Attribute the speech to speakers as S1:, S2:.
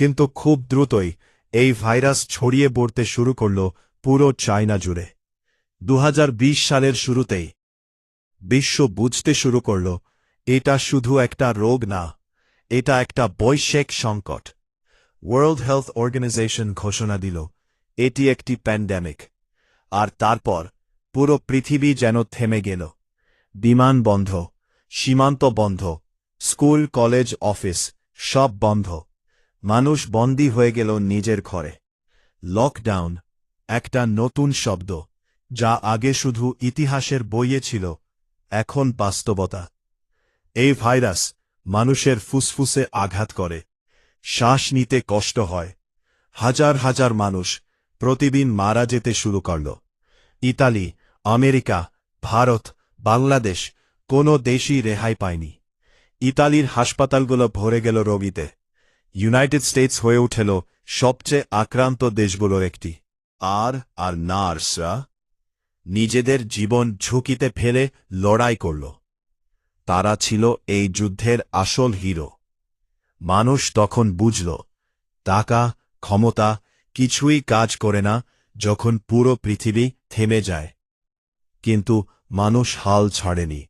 S1: কিন্তু খুব দ্রুতই এই ভাইরাস ছড়িয়ে পড়তে শুরু করল পুরো চায়না জুড়ে। 2020 সালের শুরুতেই বিশ্ব বুঝতে শুরু করল এটা শুধু একটা রোগ না, এটা একটা বৈশ্বিক সংকট। ওয়ার্ল্ড হেলথ অর্গানাইজেশন ঘোষণা দিল এটি একটি প্যান্ডেমিক। আর তারপর পুরো পৃথিবী যেন থেমে গেল। বিমান বন্ধ, সীমান্ত বন্ধ, স্কুল কলেজ অফিস সব বন্ধ। মানুষ বন্দী হয়ে গেল নিজের ঘরে। লকডাউন, একটা নতুন শব্দ, যা আগে শুধু ইতিহাসের বইয়ে ছিল, এখন বাস্তবতা। এই ভাইরাস মানুষের ফুসফুসে আঘাত করে, শ্বাস নিতে কষ্ট হয়। হাজার হাজার মানুষ প্রতিদিন মারা যেতে শুরু করল। ইতালি, আমেরিকা, ভারত, বাংলাদেশ কোনো দেশই রেহাই পায়নি। ইতালির হাসপাতালগুলো ভরে গেল রোগীতে। ইউনাইটেড স্টেটস হয়ে উঠল সবচেয়ে আক্রান্ত দেশগুলোর একটি। আর নার্সরা নিজেদের জীবন ঝুঁকিতে ফেলে লড়াই করল। তারা ছিল এই যুদ্ধের আসল হিরো। মানুষ তখন বুঝল টাকা, ক্ষমতা কিছুই কাজ করে না যখন পুরো পৃথিবী থেমে যায়। কিন্তু মানুষ হাল ছাড়েনি।